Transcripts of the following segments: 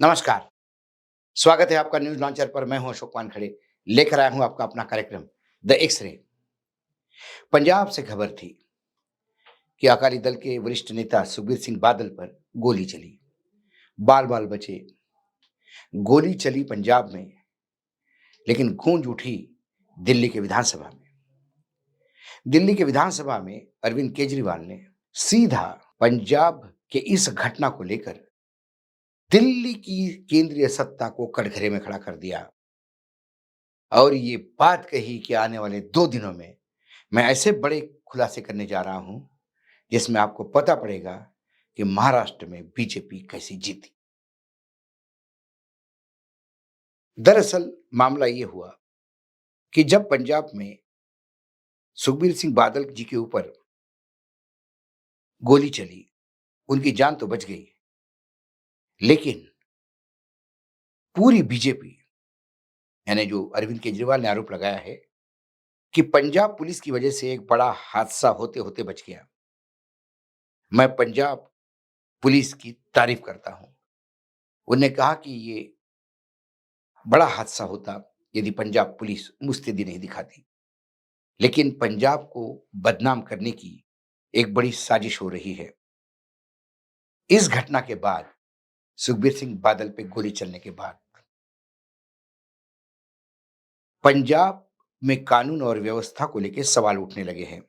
नमस्कार, स्वागत है आपका न्यूज़ लॉन्चर पर। मैं हूं अशोक वानखेड़े, लेकर आया हूं आपका अपना कार्यक्रम द एक्स-रे। पंजाब से खबर थी कि अकाली दल के वरिष्ठ नेता सुखबीर सिंह बादल पर गोली चली, बाल-बाल बचे। गोली चली पंजाब में, लेकिन गूंज उठी दिल्ली के विधानसभा में। दिल्ली के विधानसभा में अरविंद केजरीवाल ने सीधा पंजाब के इस घटना को लेकर दिल्ली की केंद्रीय सत्ता को कटघरे में खड़ा कर दिया और ये बात कही कि आने वाले 2 दिनों में मैं ऐसे बड़े खुलासे करने जा रहा हूं जिसमें आपको पता पड़ेगा कि महाराष्ट्र में बीजेपी कैसी जीती। दरअसल मामला ये हुआ कि जब पंजाब में सुखबीर सिंह बादल जी के ऊपर गोली चली, उनकी जान तो बच गई, लेकिन पूरी बीजेपी यानी जो अरविंद केजरीवाल ने आरोप लगाया है कि पंजाब पुलिस की वजह से एक बड़ा हादसा होते-होते बच गया। मैं पंजाब पुलिस की तारीफ करता हूं। उन्होंने कहा कि ये बड़ा हादसा होता यदि पंजाब पुलिस मुस्तैदी नहीं दिखाती। लेकिन पंजाब को बदनाम करने की एक बड़ी साजिश हो रही है। इस घटना के बाद, सुखबीर सिंह बादल पे गोली चलने के बाद पंजाब में कानून और व्यवस्था को लेकर सवाल उठने लगे हैं।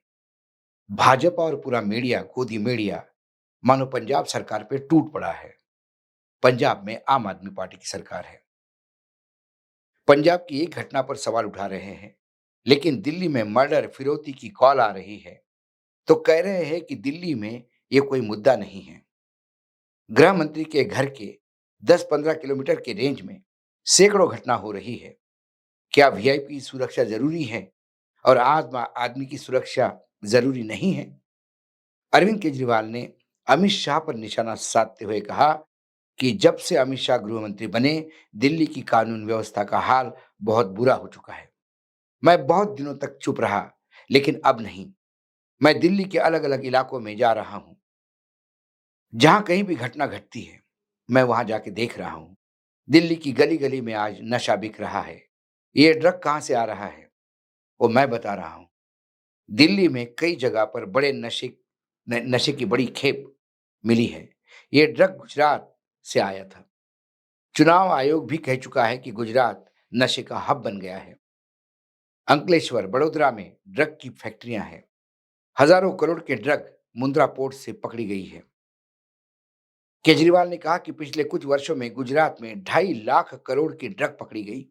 भाजपा और पूरा मीडिया, गोदी मीडिया मानो पंजाब सरकार पे टूट पड़ा है। पंजाब में आम आदमी पार्टी की सरकार है। पंजाब की एक घटना पर सवाल उठा रहे हैं, लेकिन दिल्ली में मर्डर फिरौती की कॉल आ रही है तो कह रहे हैं कि दिल्ली में ये कोई मुद्दा नहीं है। गृह मंत्री के घर के 10-15 किलोमीटर के रेंज में सैकड़ों घटना हो रही है। क्या वीआईपी सुरक्षा जरूरी है और आम आदमी की सुरक्षा जरूरी नहीं है? अरविंद केजरीवाल ने अमित शाह पर निशाना साधते हुए कहा कि जब से अमित शाह गृह मंत्री बने, दिल्ली की कानून व्यवस्था का हाल बहुत बुरा हो चुका है। मैं बहुत दिनों तक चुप रहा, लेकिन अब नहीं। मैं दिल्ली के अलग-अलग इलाकों में जा रहा हूं। जहां कहीं भी घटना घटती है, मैं वहां जाके देख रहा हूं। दिल्ली की गली-गली में आज नशा बिक रहा है। ये ड्रग कहां से आ रहा है, वो मैं बता रहा हूं। दिल्ली में कई जगह पर बड़े नशे की बड़ी खेप मिली है। ये ड्रग गुजरात से आया था। चुनाव आयोग भी कह चुका है कि गुजरात नशे का हब बन गया है। अंकलेश्वर, बड़ोदरा में ड्रग की फैक्ट्रियां हैं। हजारों करोड़ के ड्रग मुंद्रा पोर्ट से पकड़ी गई है। केजरीवाल ने कहा कि पिछले कुछ वर्षों में गुजरात में 2.5 लाख करोड़ की ड्रग पकड़ी गई।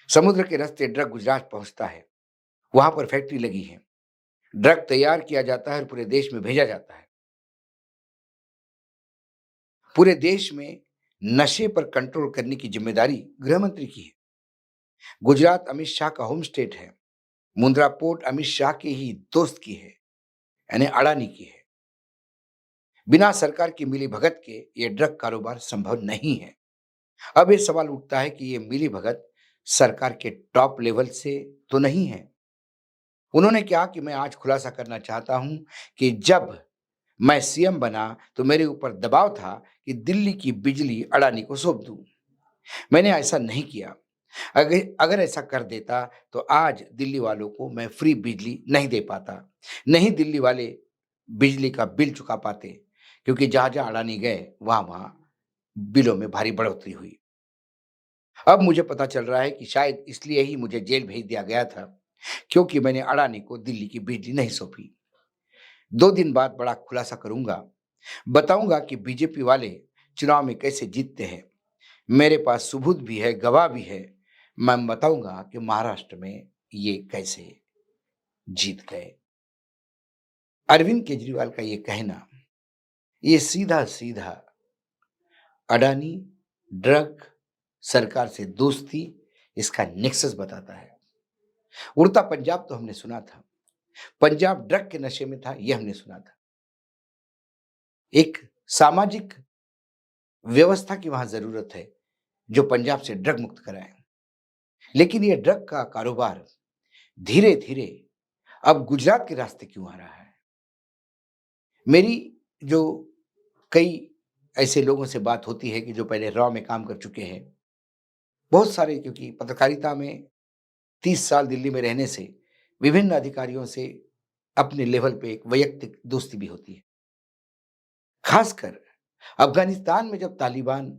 समुद्र के रास्ते ड्रग गुजरात पहुंचता है। वहां पर फैक्ट्री लगी है। ड्रग तैयार किया जाता है और पूरे देश में भेजा जाता है। पूरे देश में नशे पर कंट्रोल करने की जिम्मेदारी गृह मंत्री की है। गुजरात अमित शाह का होम स्टेट है। मुंद्रा पोर्ट अमित शाह के ही दोस्त की है, यानी अडानी की है। बिना सरकार की मिलीभगत के ये ड्रग कारोबार संभव नहीं है। अब ये सवाल उठता है कि ये मिलीभगत सरकार के टॉप लेवल से तो नहीं है। उन्होंने कहा कि मैं आज खुलासा करना चाहता हूं कि जब मैं सीएम बना तो मेरे ऊपर दबाव था कि दिल्ली की बिजली अडानी को सौंप दूं। मैंने ऐसा नहीं किया। अगर अगर ऐसा कर देता तो आज दिल्ली वालों को मैं फ्री बिजली नहीं दे पाता। नहीं दिल्ली वाले बिजली का बिल चुका पाते, क्योंकि जहां-जहां अडानी गए वहां-वहां बिलों में भारी बढ़ोतरी हुई। अब मुझे पता चल रहा है कि शायद इसलिए ही मुझे जेल भेज दिया गया था, क्योंकि मैंने अडानी को दिल्ली की बिजली नहीं सौंपी। 2 दिन बाद बड़ा खुलासा करूंगा। बताऊंगा कि बीजेपी वाले चुनाव में कैसे जीतते हैं। मेरे पास सबूत भी है, गवाह भी है। मैं बताऊंगा कि महाराष्ट्र में ये कैसे जीत गए। अरविंद केजरीवाल का ये कहना, ये सीधा-सीधा अडानी, ड्रग, सरकार से दोस्ती, इसका नेक्सस बताता है। उड़ता पंजाब तो हमने सुना था। पंजाब ड्रग के नशे में था, ये हमने सुना था। एक सामाजिक व्यवस्था की वहां जरूरत है जो पंजाब से ड्रग मुक्त कराए। लेकिन ये ड्रग का कारोबार धीरे-धीरे अब गुजरात के रास्ते क्यों आ रहा है? मेरी जो कई ऐसे लोगों से बात होती है कि जो पहले रॉ में काम कर चुके हैं। बहुत सारे, क्योंकि पत्रकारिता में 30 साल दिल्ली में रहने से विभिन्न अधिकारियों से अपने लेवल पे एक वैयक्तिक दोस्ती भी होती है। खासकर अफ़गानिस्तान में जब तालिबान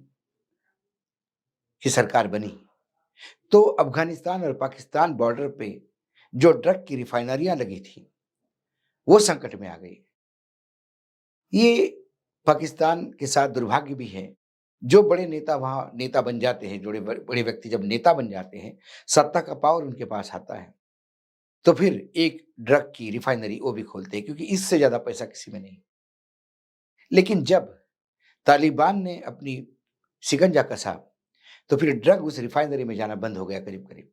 की सरकार बनी, तो अफ़गानिस्तान और पाकिस्तान बॉर्डर पे जो ड्रग की रिफाइनरियाँ लगी थी, वो संकट में आ गई। ये पाकिस्तान के साथ दुर्भाग्य भी है, जो बड़े नेता वहाँ नेता बन जाते हैं, जोड़े बड़े बड़े व्यक्ति जब नेता बन जाते हैं, सत्ता का पावर उनके पास आता है, तो फिर एक ड्रग की रिफाइनरी वो भी खोलते हैं, क्योंकि इससे ज़्यादा पैसा किसी में नहीं। लेकिन जब तालिबान ने अपनी शिकंजा कसा, तो फिर ड्रग उस रिफाइनरी में जाना बंद हो गया करीब-करीब।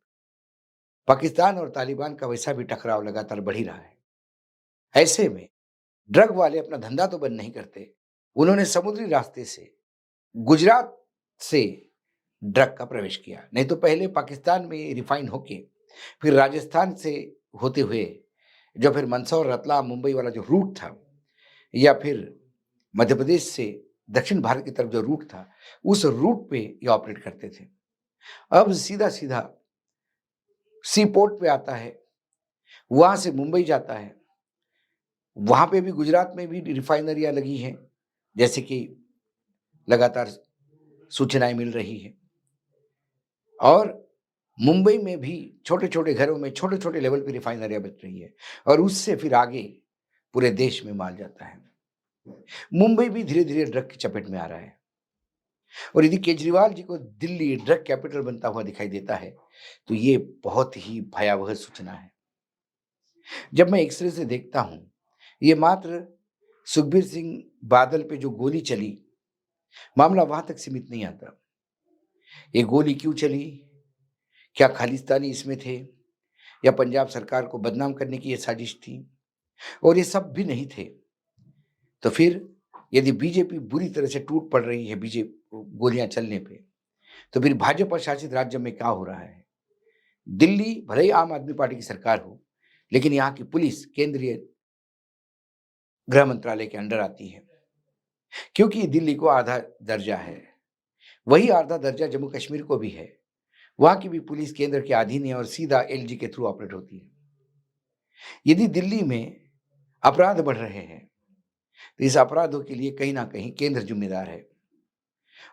पाकिस्तान और तालिबान का वैसा भी टकराव लगातार बढ़ ही रहा है। ऐसे में ड्रग वाले अपना धंधा तो बंद नहीं करते, उन्होंने समुद्री रास्ते से गुजरात से ड्रग का प्रवेश किया। नहीं तो पहले पाकिस्तान में रिफाइन होके फिर राजस्थान से होते हुए जो फिर मंदसौर, रतलाम, मुंबई वाला जो रूट था, या फिर मध्य प्रदेश से दक्षिण भारत की तरफ जो रूट था, उस रूट पे ये ऑपरेट करते थे। अब सीधा-सीधा सी पोर्ट पे आता है, वहाँ से मुंबई जाता है। वहाँ पे भी गुजरात में भी रिफाइनरियाँ लगी हैं, जैसे कि लगातार सूचनाएँ मिल रही हैं। और मुंबई में भी छोटे-छोटे घरों में छोटे-छोटे लेवल पे रिफाइनरियाँ बच रही है, और उससे फिर आगे पूरे देश में माल जाता है। मुंबई भी धीरे-धीरे ड्रग की चपेट में आ रहा है, और यदि केजरीवाल जी को दिल्ली ड्रग कैपिटल बनता हुआ दिखाई देता है, तो ये बहुत ही भयावह सूचना है। जब मैं एक्स-रे से देखता हूँ, ये मात्र सुखबीर सिंह बादल पे जो गोली चली, मामला वहाँ तक सीमित नहीं आता। ये गोली क्यों चली? क्या खालिस्तानी इसमें थे, या पंजाब सरकार को बदनाम करने की ये साजिश थी? और ये सब भी नहीं थे, तो फिर यदि बीजेपी बुरी तरह से टूट पड़ रही है गोलियां चलने पे, तो फिर भाजपा शासित राज्य में क्या हो रहा है? दिल्ली भले ही आम आदमी पार्टी की सरकार हो, लेकिन यहाँ की पुलिस केंद्रीय गृह मंत्रालय के अंडर आती है, क्योंकि दिल्ली को आधा दर्जा है। वही आधा दर्जा जम्मू कश्मीर को भी है। वहाँ की भी पुलिस केंद्र के अधीन है और सीधा एलजी के थ्रू ऑपरेट होती है। यदि दिल्ली में अपराध बढ़ रहे हैं, तो इस अपराधों के लिए कहीं ना कहीं केंद्र जिम्मेदार है।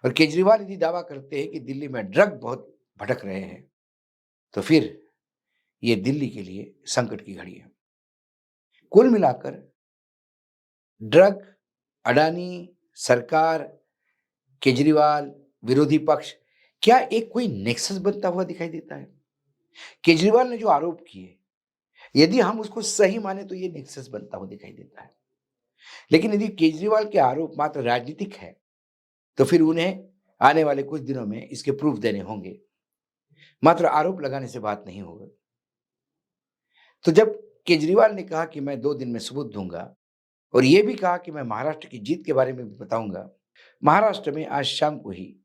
और केजरीवाल यदि दावा करते हैं कि दिल्ली में ड्रग बहुत भटक रहे हैं, तो फिर ये दिल्ली के लिए संकट की घड़ी है। कुल मिलाकर ड्रग, अडानी, सरकार, केजरीवाल, विरोधी पक्ष, क्या एक कोई नेक्सस बनता हुआ दिखाई देता है? केजरीवाल ने जो आरोप किए, यदि हम उसको सही माने तो ये नेक्सस बनता हुआ दिखाई देता है। लेकिन यदि केजरीवाल के आरोप मात्र राजनीतिक है, तो फिर उन्हें आने वाले कुछ दिनों में इसके प्रूफ देने होंगे। मात्र आरोप लगाने से बात नहीं होगा। तो जब केजरीवाल ने कहा कि मैं 2 दिन में सबूत दूँगा, और ये भी कहा कि मैं महाराष्ट्र की जीत के बारे में भी बताऊँगा। महाराष्ट्र में आज शाम को ही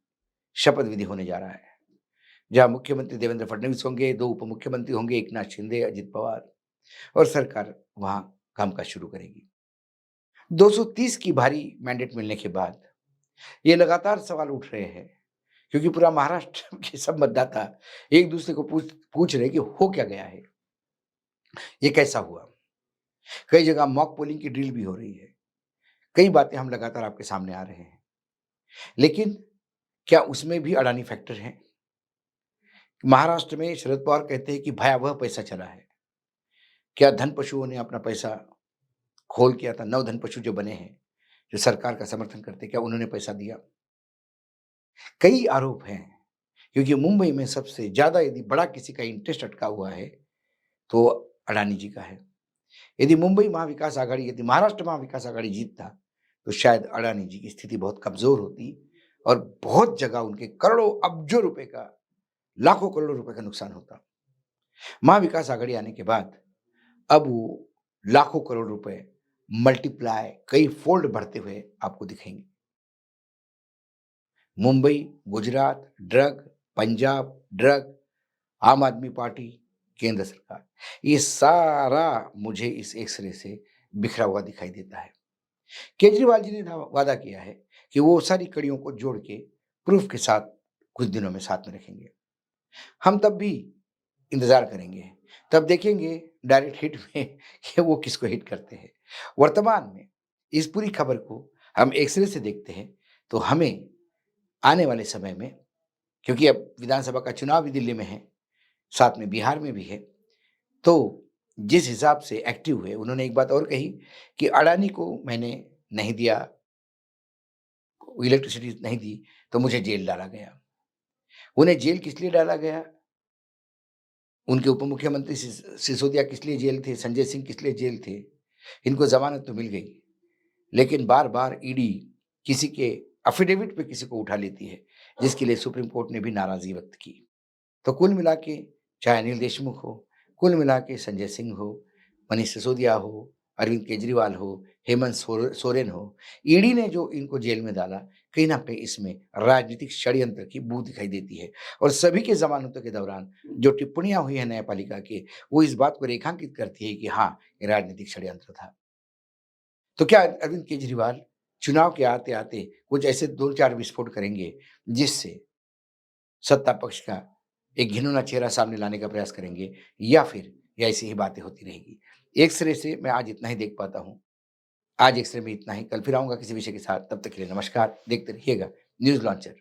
शपथ विधि होने जा रहा है, जहाँ मुख्यमंत्री देवेंद्र फडणवीस होंगे, 2 उप मुख्यमंत्री होंगे, एकनाथ शिंदे, अजित पवार, और सरकार वहाँ कामकाज शुरू करेगी। 230 की भारी मैंडेट मिलने के बाद ये लगातार सवाल उठ रहे हैं, क्योंकि पूरा महाराष्ट्र के सब मतदाता एक दूसरे को पूछ पूछ रहे हैं कि हो क्या गया है? ये कैसा हुआ? कई जगह मॉक पोलिंग की ड्रिल भी हो रही है। कई बातें हम लगातार आपके सामने आ रहे हैं। लेकिन क्या उसमें भी अडानी फैक्टर है? महाराष्ट्र में शरद पवार कहते हैं कि भयावह पैसा चला है। क्या धन पशुओं ने अपना पैसा खोल किया था? नव धन पशु जो बने हैं, जो सरकार का समर्थन करते हैं, क्या उन्होंने पैसा दिया? कई आरोप हैं, क्योंकि मुंबई में सबसे ज़्यादा यदि बड़ा किसी का इंटरेस्ट अटका हुआ है, तो अडानी जी का है। यदि मुंबई महाविकास आघाड़ी, यदि महाराष्ट्र महाविकास आघाड़ी जीतता, तो शायद अडानी जी की स्थिति बहुत कमज़ोर होती, और बहुत जगह उनके करोड़ों अब्जों रुपए का, लाखों करोड़ों रुपए का नुकसान होता। महाविकास आघाड़ी आने के बाद अब वो लाखों करोड़ रुपए मल्टीप्लाई कई फोल्ड बढ़ते हुए आपको दिखेंगे। मुंबई, गुजरात ड्रग, पंजाब ड्रग, आम आदमी पार्टी, केंद्र सरकार, ये सारा मुझे इस एक्स-रे से बिखरा हुआ दिखाई देता है। केजरीवाल जी ने वादा किया है कि वो सारी कड़ियों को जोड़ के प्रूफ के साथ कुछ दिनों में साथ में रखेंगे। हम तब भी इंतज़ार करेंगे, तब देखेंगे डायरेक्ट हिट में कि वो किसको हिट करते हैं। वर्तमान में इस पूरी खबर को हम एक्स-रे से देखते हैं, तो हमें आने वाले समय में, क्योंकि अब विधानसभा का चुनाव भी दिल्ली में है, साथ में बिहार में भी है, तो जिस हिसाब से एक्टिव हुए, उन्होंने एक बात और कही कि अडानी को मैंने नहीं दिया, इलेक्ट्रिसिटी नहीं दी, तो मुझे जेल डाला गया। उन्हें जेल किस लिए डाला गया? उनके उप मुख्यमंत्री सिसोदिया किस लिए जेल थे? संजय सिंह किस लिए जेल थे? इनको ज़मानत तो मिल गई, लेकिन बार-बार ईडी किसी के एफ़िडेविट पे किसी को उठा लेती है, जिसके लिए सुप्रीम कोर्ट ने भी नाराज़गी व्यक्त की। तो कुल मिला के चाहे अनिल देशमुख हो, कुल मिला के संजय सिंह हो, मनीष सिसोदिया हो, अरविंद केजरीवाल हो, हेमंत सोरेन हो, ईडी ने जो इनको जेल में डाला, कहीं न कहीं इसमें राजनीतिक षड्यंत्र की बू दिखाई देती है। और सभी की ज़मानतों के दौरान जो टिप्पणियाँ हुई हैं न्यायपालिका की, वो इस बात को रेखांकित करती है कि हाँ, ये राजनीतिक षड्यंत्र था। तो क्या अरविंद केजरीवाल चुनाव के आते-आते कुछ ऐसे 2-4 विस्फोट करेंगे, जिससे सत्ता पक्ष का एक घिनौना चेहरा सामने लाने का प्रयास करेंगे, या फिर ये ऐसी ही बातें होती रहेगी। एक्स-रे से मैं आज इतना ही देख पाता हूँ। आज एक्स-रे में इतना ही, कल फिर आऊँगा किसी विषय के साथ, तब तक के लिए नमस्कार। देखते रहिएगा न्यूज़ लॉन्चर।